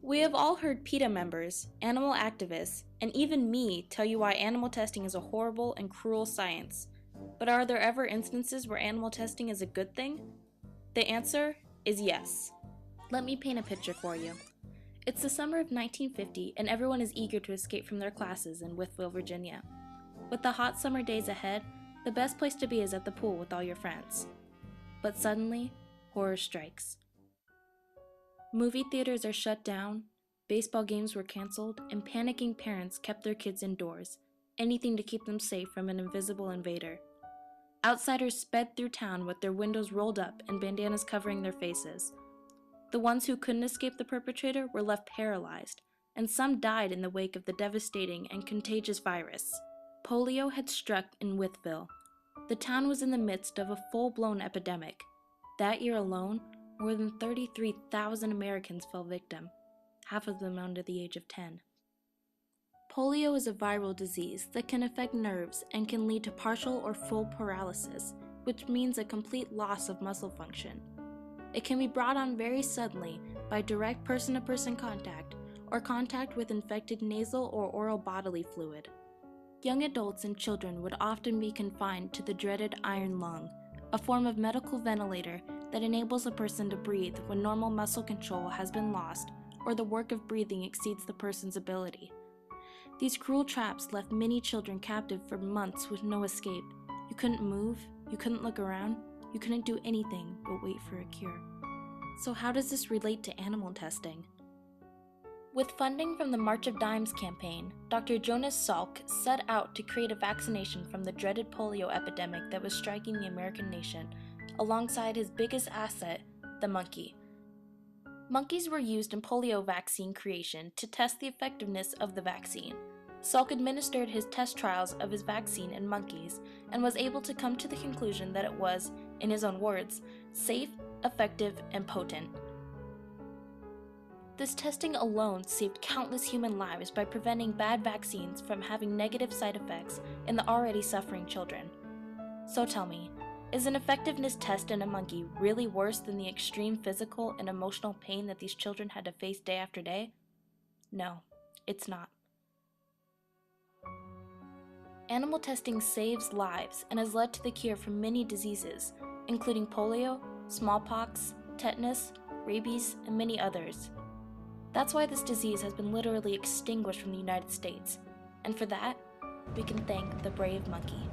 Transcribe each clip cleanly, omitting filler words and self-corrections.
We have all heard PETA members, animal activists, and even me tell you why animal testing is a horrible and cruel science. But are there ever instances where animal testing is a good thing? The answer is yes. Let me paint a picture for you. It's the summer of 1950 and everyone is eager to escape from their classes in Wytheville, Virginia. With the hot summer days ahead, the best place to be is at the pool with all your friends. But suddenly, horror strikes. Movie theaters are shut down, baseball games were canceled, and panicking parents kept their kids indoors, anything to keep them safe from an invisible invader. Outsiders sped through town with their windows rolled up and bandanas covering their faces. The ones who couldn't escape the perpetrator were left paralyzed, and some died in the wake of the devastating and contagious virus. Polio had struck in Wytheville. The town was in the midst of a full-blown epidemic. That year alone, more than 33,000 Americans fell victim, half of them under the age of 10. Polio is a viral disease that can affect nerves and can lead to partial or full paralysis, which means a complete loss of muscle function. It can be brought on very suddenly by direct person-to-person contact or contact with infected nasal or oral bodily fluid. Young adults and children would often be confined to the dreaded iron lung, a form of medical ventilator that enables a person to breathe when normal muscle control has been lost or the work of breathing exceeds the person's ability. These cruel traps left many children captive for months with no escape. You couldn't move, you couldn't look around, you couldn't do anything but wait for a cure. So how does this relate to animal testing? With funding from the March of Dimes campaign, Dr. Jonas Salk set out to create a vaccination from the dreaded polio epidemic that was striking the American nation, alongside his biggest asset, the monkey. Monkeys were used in polio vaccine creation to test the effectiveness of the vaccine. Salk administered his test trials of his vaccine in monkeys and was able to come to the conclusion that it was, in his own words, safe, effective, and potent. This testing alone saved countless human lives by preventing bad vaccines from having negative side effects in the already suffering children. So tell me, is an effectiveness test in a monkey really worse than the extreme physical and emotional pain that these children had to face day after day? No, it's not. Animal testing saves lives and has led to the cure for many diseases, including polio, smallpox, tetanus, rabies, and many others. That's why this disease has been literally extinguished from the United States, and for that, we can thank the brave monkey.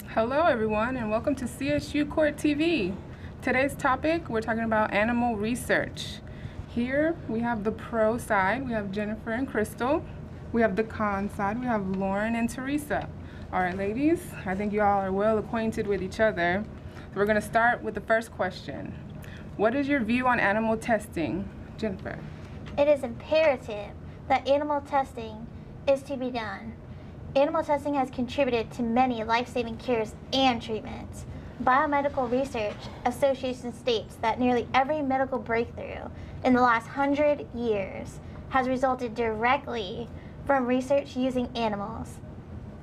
Hello everyone and welcome to CSU Court TV. Today's topic, we're talking about animal research. Here we have the pro side, we have Jennifer and Crystal. We have the con side, we have Lauren and Teresa. All right ladies, I think you all are well acquainted with each other. So we're going to start with the first question. What is your view on animal testing? Jennifer. It is imperative that animal testing is to be done. Animal testing has contributed to many life-saving cures and treatments. Biomedical Research Association states that nearly every medical breakthrough in the last 100 years has resulted directly from research using animals.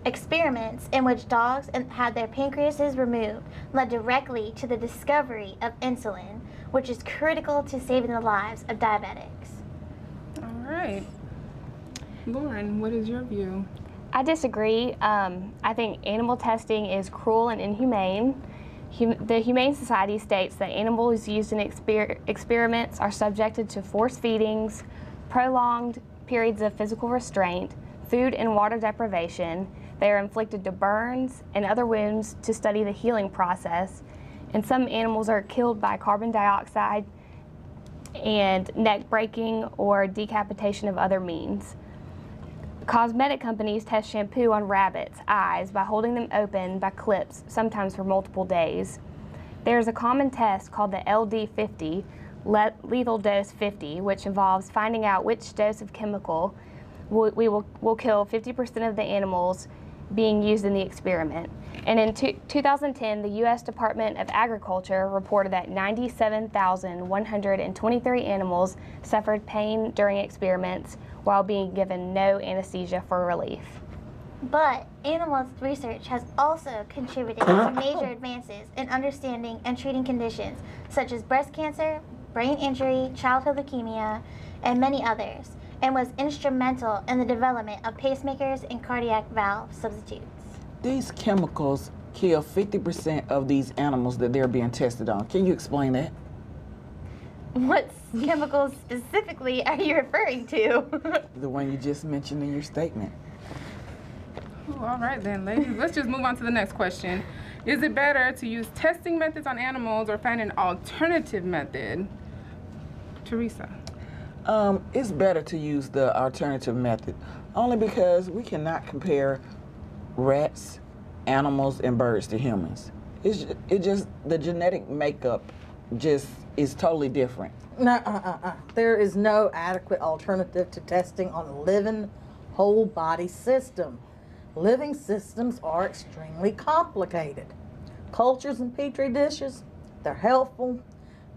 Experiments in which dogs had their pancreases removed led directly to the discovery of insulin, which is critical to saving the lives of diabetics. All right. Lauren, what is your view? I disagree. I think animal testing is cruel and inhumane. The Humane Society states that animals used in experiments are subjected to forced feedings, prolonged periods of physical restraint, food and water deprivation. They are inflicted to burns and other wounds to study the healing process, and some animals are killed by carbon dioxide and neck breaking or decapitation of other means. Cosmetic companies test shampoo on rabbits' eyes by holding them open by clips, sometimes for multiple days. There's a common test called the LD50, lethal dose 50, which involves finding out which dose of chemical will kill 50% of the animals being used in the experiment. And in 2010, the U.S. Department of Agriculture reported that 97,123 animals suffered pain during experiments while being given no anesthesia for relief. But animal research has also contributed to major advances in understanding and treating conditions such as breast cancer, brain injury, childhood leukemia, and many others, and was instrumental in the development of pacemakers and cardiac valve substitutes. These chemicals kill 50% of these animals that they're being tested on. Can you explain that? What chemicals specifically are you referring to? The one you just mentioned in your statement. Ooh, all right then, ladies. Let's just move on to the next question. Is it better to use testing methods on animals or find an alternative method? Teresa. It's better to use the alternative method, only because we cannot compare rats, animals, and birds to humans. It just, the genetic makeup just is totally different. No, there is no adequate alternative to testing on a living, whole body system. Living systems are extremely complicated. Cultures in petri dishes, they're helpful,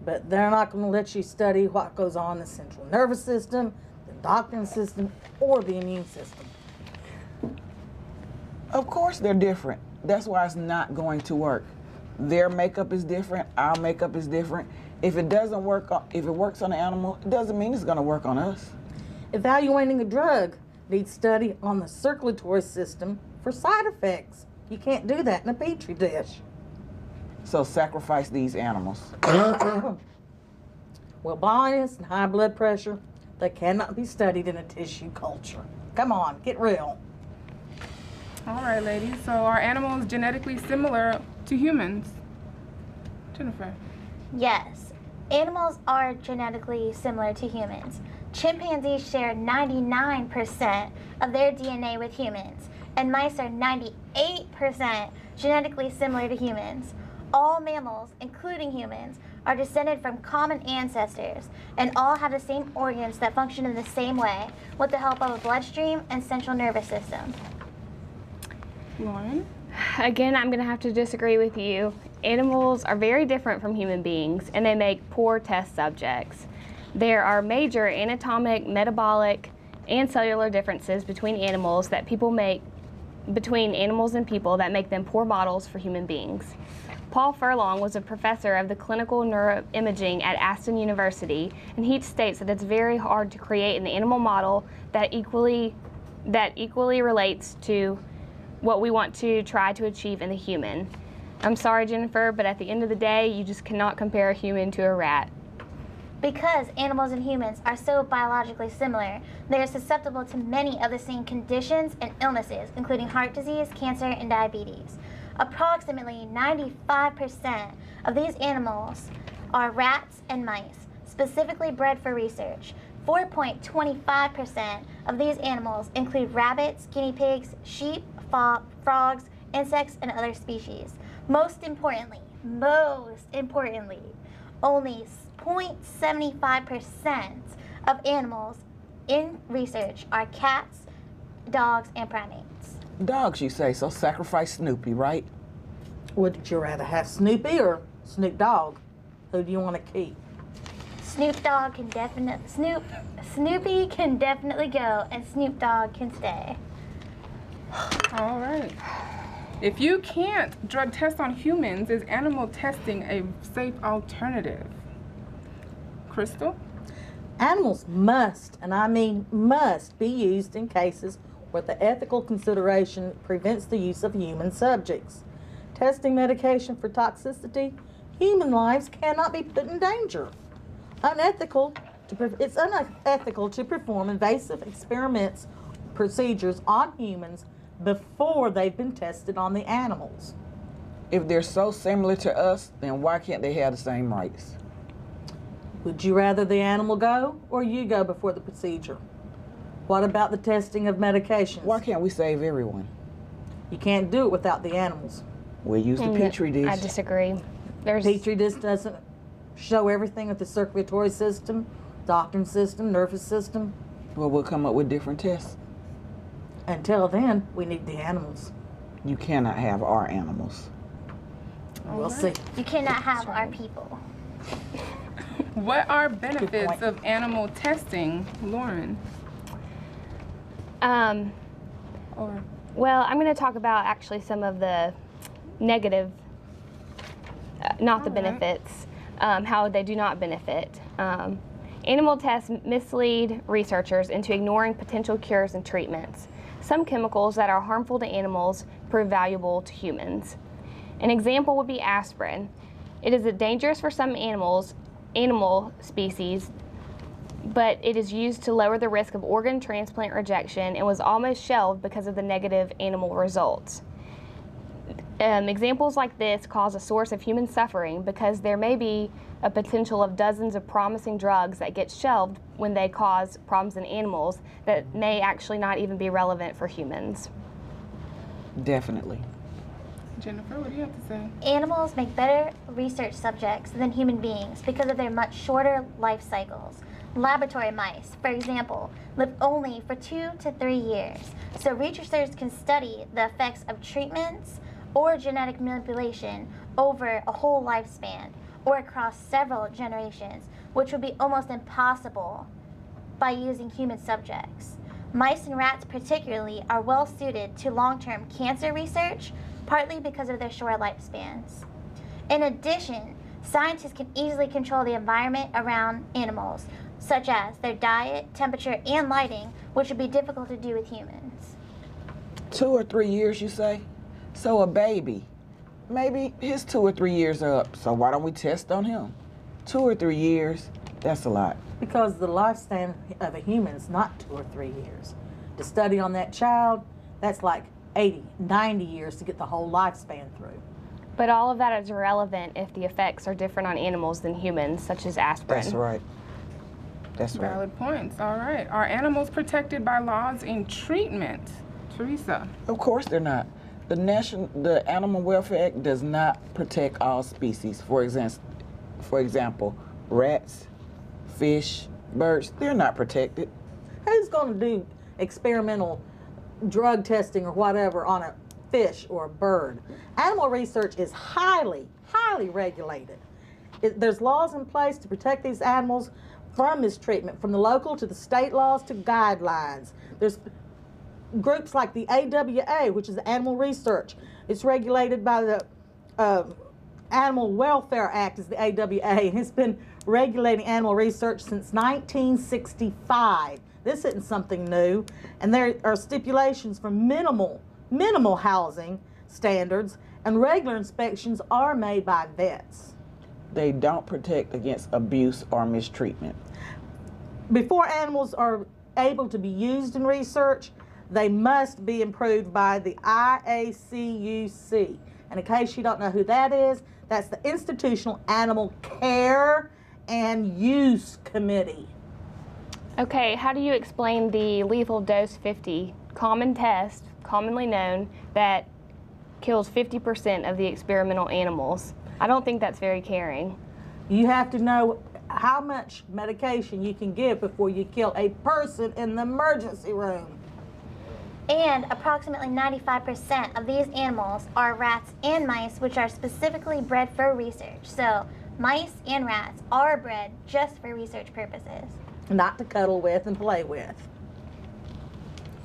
but they're not going to let you study what goes on in the central nervous system, the endocrine system, or the immune system. Of course they're different. That's why it's not going to work. Their makeup is different, our makeup is different. If it doesn't work, if it works on an animal, it doesn't mean it's going to work on us. Evaluating a drug needs study on the circulatory system for side effects. You can't do that in a petri dish. So sacrifice these animals. Well, bias and high blood pressure, they cannot be studied in a tissue culture. Come on, get real. All right, ladies. So are animals genetically similar to humans? Jennifer. Yes, animals are genetically similar to humans. Chimpanzees share 99% of their DNA with humans, and mice are 98% genetically similar to humans. All mammals, including humans, are descended from common ancestors, and all have the same organs that function in the same way, with the help of a bloodstream and central nervous system. Lauren. Again, I'm going to have to disagree with you. Animals are very different from human beings, and they make poor test subjects. There are major anatomic, metabolic, and cellular differences between animals and people that make them poor models for human beings. Paul Furlong was a professor of the clinical neuroimaging at Aston University, and he states that it's very hard to create an animal model that equally relates to what we want to try to achieve in the human. I'm sorry, Jennifer, but at the end of the day, you just cannot compare a human to a rat. Because animals and humans are so biologically similar, they are susceptible to many of the same conditions and illnesses, including heart disease, cancer, and diabetes. Approximately 95% of these animals are rats and mice, specifically bred for research. 4.25% of these animals include rabbits, guinea pigs, sheep, frogs, insects, and other species. Most importantly, only 0.75% of animals in research are cats, dogs, and primates. Dogs, you say, so sacrifice Snoopy, right? Would you rather have Snoopy or Snoop Dogg? Who do you want to keep? Snoopy can definitely go, and Snoop Dogg can stay. All right. If you can't drug test on humans, is animal testing a safe alternative? Crystal? Animals must, and I mean must, be used in cases where the ethical consideration prevents the use of human subjects. Testing medication for toxicity, human lives cannot be put in danger. It's unethical to perform invasive experiments procedures on humans before they've been tested on the animals. If they're so similar to us, then why can't they have the same rights? Would you rather the animal go or you go before the procedure? What about the testing of medications? Why can't we save everyone? You can't do it without the animals. We use the Petri dish. I disagree. Petri dish doesn't show everything with the circulatory system, endocrine system, nervous system. Well, we'll come up with different tests. Until then, we need the animals. You cannot have our animals. We'll see. You cannot have our people. What are benefits of animal testing, Lauren? Well, I'm going to talk about actually some of the negative, not the benefits, how they do not benefit. Animal tests mislead researchers into ignoring potential cures and treatments. Some chemicals that are harmful to animals prove valuable to humans. An example would be aspirin. It is dangerous for some animal species, but it is used to lower the risk of organ transplant rejection and was almost shelved because of the negative animal results. Examples like this cause a source of human suffering because there may be a potential of dozens of promising drugs that get shelved when they cause problems in animals that may actually not even be relevant for humans. Definitely. Jennifer, what do you have to say? Animals make better research subjects than human beings because of their much shorter life cycles. Laboratory mice, for example, live only for 2 to 3 years, so researchers can study the effects of treatments or genetic manipulation over a whole lifespan or across several generations, which would be almost impossible by using human subjects. Mice and rats particularly are well suited to long-term cancer research, partly because of their short lifespans. In addition, scientists can easily control the environment around animals, such as their diet, temperature, and lighting, which would be difficult to do with humans. 2 or 3 years, you say? So a baby, maybe his 2 or 3 years are up, so why don't we test on him? 2 or 3 years, that's a lot. Because the lifespan of a human is not 2 or 3 years. To study on that child, that's like 80, 90 years to get the whole lifespan through. But all of that is irrelevant if the effects are different on animals than humans, such as aspirin. That's right. That's right. Valid points. All right. Are animals protected by laws in treatment? Teresa. Of course they're not. The Animal Welfare Act does not protect all species. For example, rats, fish, birds, they're not protected. Who's going to do experimental drug testing or whatever on a fish or a bird? Animal research is highly, highly regulated. There's laws in place to protect these animals from mistreatment, from the local to the state laws to guidelines. There's groups like the AWA, which is Animal Research. It's regulated by the Animal Welfare Act, is the AWA, and it's been regulating animal research since 1965. This isn't something new, and there are stipulations for minimal housing standards, and regular inspections are made by vets. They don't protect against abuse or mistreatment. Before animals are able to be used in research, they must be approved by the IACUC. And in case you don't know who that is, that's the Institutional Animal Care and Use Committee. Okay, how do you explain the lethal dose 50 common test, commonly known, that kills 50% of the experimental animals? I don't think that's very caring. You have to know how much medication you can give before you kill a person in the emergency room. And approximately 95% of these animals are rats and mice, which are specifically bred for research. So mice and rats are bred just for research purposes. Not to cuddle with and play with.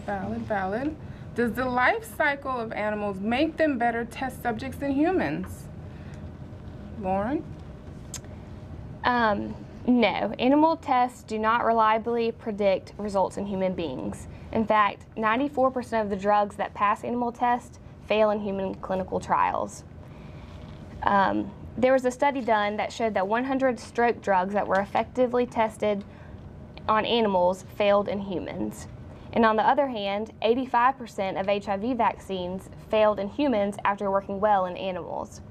Valid, valid. Does the life cycle of animals make them better test subjects than humans? Lauren? No. Animal tests do not reliably predict results in human beings. In fact, 94% of the drugs that pass animal tests fail in human clinical trials. There was a study done that showed that 100 stroke drugs that were effectively tested on animals failed in humans. And on the other hand, 85% of HIV vaccines failed in humans after working well in animals.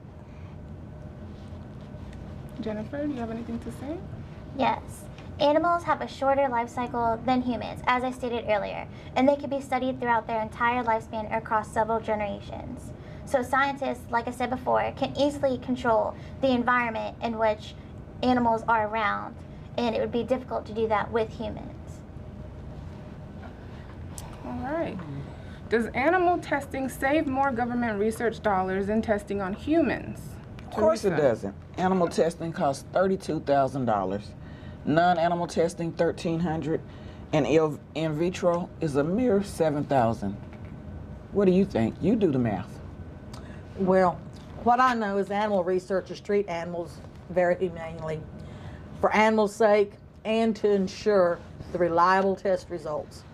Jennifer, do you have anything to say? Yes. Animals have a shorter life cycle than humans, as I stated earlier, and they can be studied throughout their entire lifespan across several generations. So scientists, like I said before, can easily control the environment in which animals are around, and it would be difficult to do that with humans. All right. Does animal testing save more government research dollars than testing on humans? Of course it Teresa? doesn't. Animal testing costs $32,000. Non-animal testing, $1,300. And in vitro is a mere $7,000. What do you think? You do the math. Well, what I know is animal researchers treat animals very humanely for animals' sake and to ensure the reliable test results.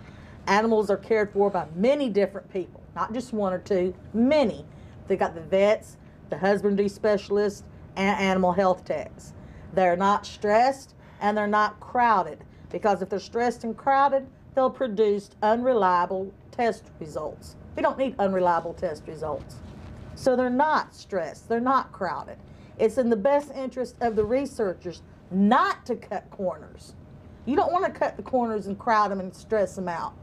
Animals are cared for by many different people, not just one or two, many. They got the vets, the husbandry specialists, and animal health techs. They're not stressed and they're not crowded, because if they're stressed and crowded, they'll produce unreliable test results. We don't need unreliable test results. So they're not stressed, they're not crowded. It's in the best interest of the researchers not to cut corners. You don't want to cut the corners and crowd them and stress them out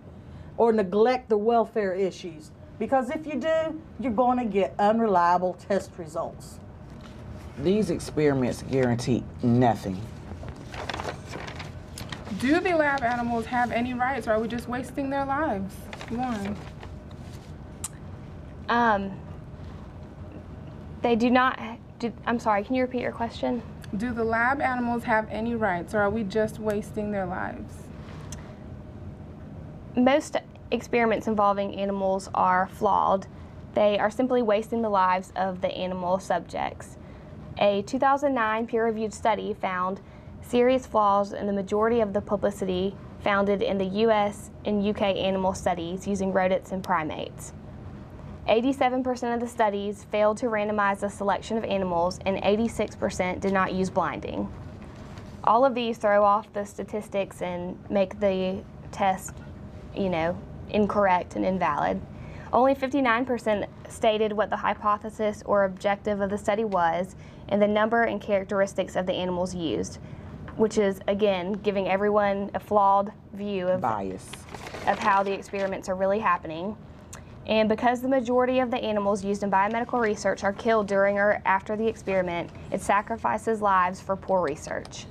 or neglect the welfare issues, because if you do, you're going to get unreliable test results. These experiments guarantee nothing. Do the lab animals have any rights, or are we just wasting their lives? Lauren. They do not, I'm sorry, can you repeat your question? Do the lab animals have any rights, or are we just wasting their lives? Most experiments involving animals are flawed. They are simply wasting the lives of the animal subjects. A 2009 peer-reviewed study found serious flaws in the majority of the publicity founded in the US and UK animal studies using rodents and primates. 87% of the studies failed to randomize the selection of animals, and 86% did not use blinding. All of these throw off the statistics and make the test, incorrect and invalid. Only 59% stated what the hypothesis or objective of the study was and the number and characteristics of the animals used, which is, again, giving everyone a flawed view of Bias. of how the experiments are really happening. And because the majority of the animals used in biomedical research are killed during or after the experiment, it sacrifices lives for poor research.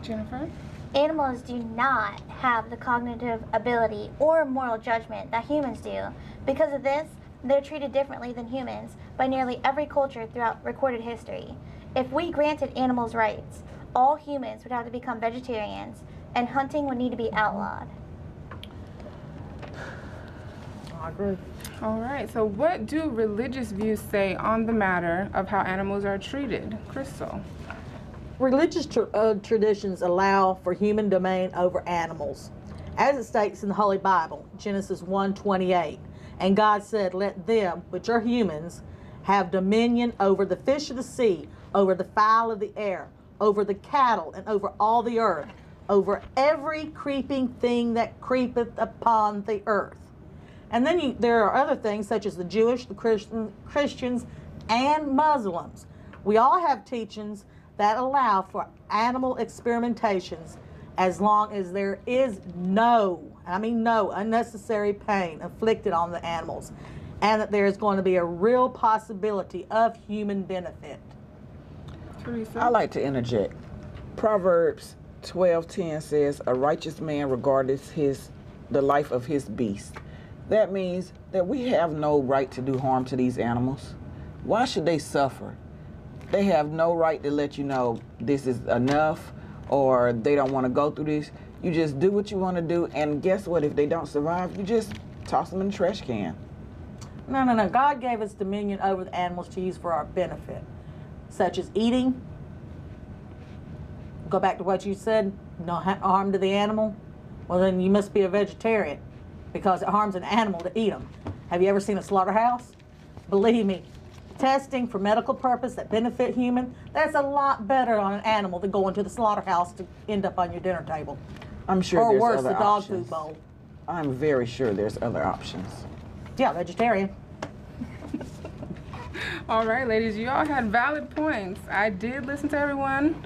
Jennifer? Animals do not have the cognitive ability or moral judgment that humans do. Because of this, they're treated differently than humans by nearly every culture throughout recorded history. If we granted animals rights, all humans would have to become vegetarians, and hunting would need to be outlawed. I agree. All right, so what do religious views say on the matter of how animals are treated? Crystal? Religious traditions allow for human domain over animals. As it states in the Holy Bible, Genesis 1:28, and God said, "Let them, which are humans, have dominion over the fish of the sea, over the fowl of the air, over the cattle, and over all the earth, over every creeping thing that creepeth upon the earth." And then there are other things such as the Jewish, the Christians, and Muslims. We all have teachings that allow for animal experimentations as long as there is no unnecessary pain inflicted on the animals, and that there is going to be a real possibility of human benefit. Teresa? I like to interject. Proverbs 12:10 says, "A righteous man regardeth the life of his beast." That means that we have no right to do harm to these animals. Why should they suffer? They have no right to let you know this is enough or they don't want to go through this. You just do what you want to do, and guess what? If they don't survive, you just toss them in the trash can. No. God gave us dominion over the animals to use for our benefit, such as eating. Go back to what you said, no harm to the animal. Well, then you must be a vegetarian, because it harms an animal to eat them. Have you ever seen a slaughterhouse? Believe me, testing for medical purpose that benefit human, that's a lot better on an animal than going to the slaughterhouse to end up on your dinner table. I'm sure or there's worse, other the dog options. food bowl. I'm very sure there's other options. Yeah, vegetarian. All right, ladies, you all had valid points. I did listen to everyone,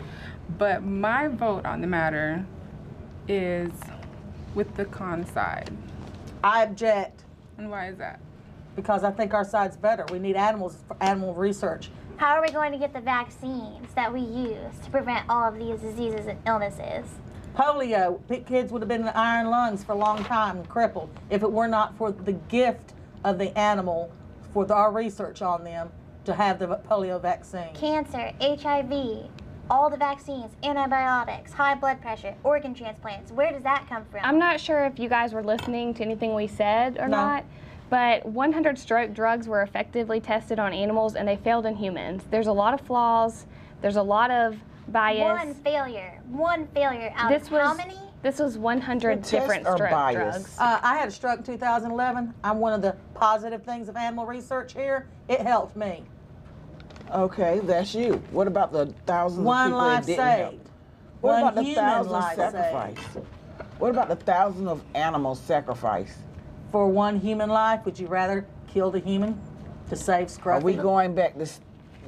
but my vote on the matter is with the con side. I object, And why is that? because I think our side's better. We need animals for animal research. How are we going to get the vaccines that we use to prevent all of these diseases and illnesses? Polio, kids would have been in iron lungs for a long time, crippled, if it were not for the gift of the animal, for our research on them, to have the polio vaccine. Cancer, HIV, all the vaccines, antibiotics, high blood pressure, organ transplants. Where does that come from? I'm not sure if you guys were listening to anything we said or No. not, But 100 stroke drugs were effectively tested on animals and they failed in humans. There's a lot of flaws, there's a lot of bias. One failure out of how many? This was 100 different stroke drugs. I had a stroke in 2011. I'm one of the positive things of animal research here. It helped me. Okay, that's you. What about the thousands of people that didn't help? What about the thousands sacrificed? What about the thousands of animals sacrificed? For one human life, would you rather kill the human to save Scruffy? Are we going back to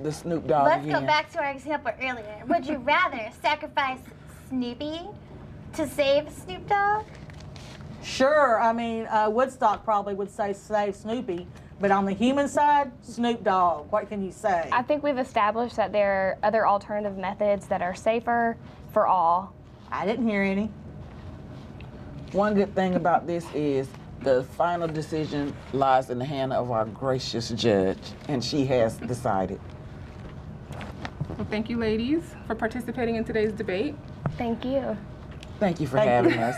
the Snoop Dogg Let's again? go back to our example earlier. Would you rather sacrifice Snoopy to save Snoop Dogg? Sure. I mean, Woodstock probably would say save Snoopy, but on the human side, Snoop Dogg. What can you say? I think we've established that there are other alternative methods that are safer for all. I didn't hear any. One good thing about this is the final decision lies in the hand of our gracious judge, and she has decided. Well, thank you, ladies, for participating in today's debate. Thank you. Thank you for having us.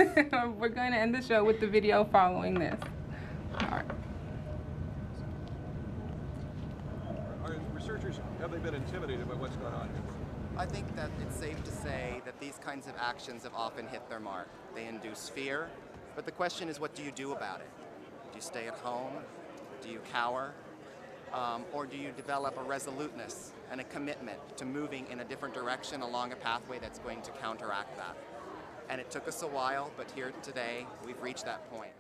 We're going to end the show with the video following this. All right. Are researchers, have they been intimidated by what's going on here? I think that it's safe to say that these kinds of actions have often hit their mark. They induce fear, but the question is, what do you do about it? Do you stay at home? Do you cower? Or do you develop a resoluteness and a commitment to moving in a different direction along a pathway that's going to counteract that? And it took us a while, but here today, we've reached that point.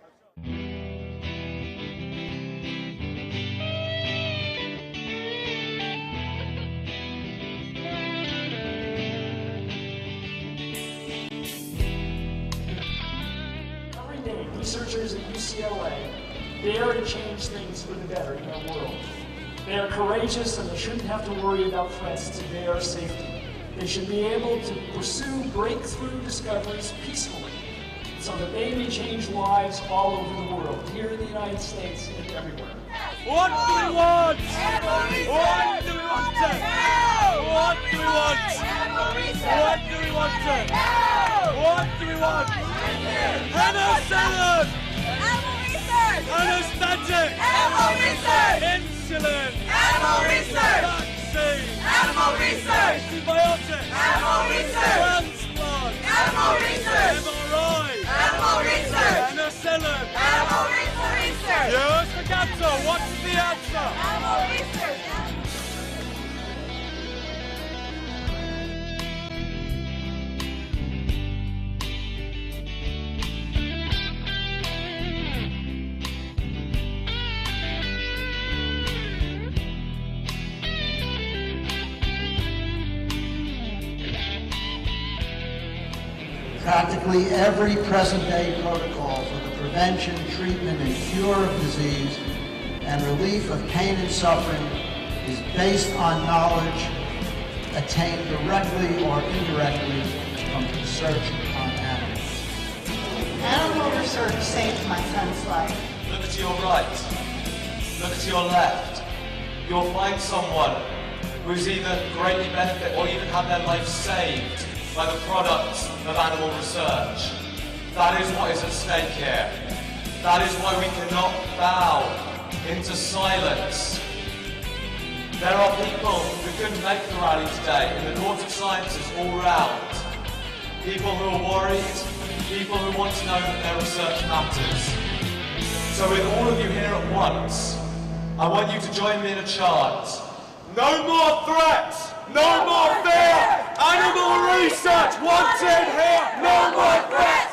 Every day, researchers at UCLA dare to change things for the better in our world. They are courageous and they shouldn't have to worry about threats to their safety. They should be able to pursue breakthrough discoveries peacefully so that they may change lives all over the world, here in the United States and everywhere. What do we want? What do we want to? What do we want? What do we want to? What do we want? Penicillin! Animal research! Anesthetic! Animal research! Insulin! Animal research! Vaccine! Animal research! Antibiotics! Animal research! Transplant! Animal research! MRI! Animal research! Penicillin! Animal research! Yes, the answer! What's the answer? Animal research! Practically every present-day protocol for the prevention, treatment, and cure of disease and relief of pain and suffering is based on knowledge attained directly or indirectly from research on animals. Animal research saved my son's life. Look to your right. Look to your left. You'll find someone who's either greatly benefited or even had their life saved by the products of animal research. That is what is at stake here. That is why we cannot bow into silence. There are people who couldn't make the rally today in the Court of Sciences all round. People who are worried, people who want to know that their research matters. So with all of you here at once, I want you to join me in a chant. No more threats! No more fear! Animal research wanted here! No more threats!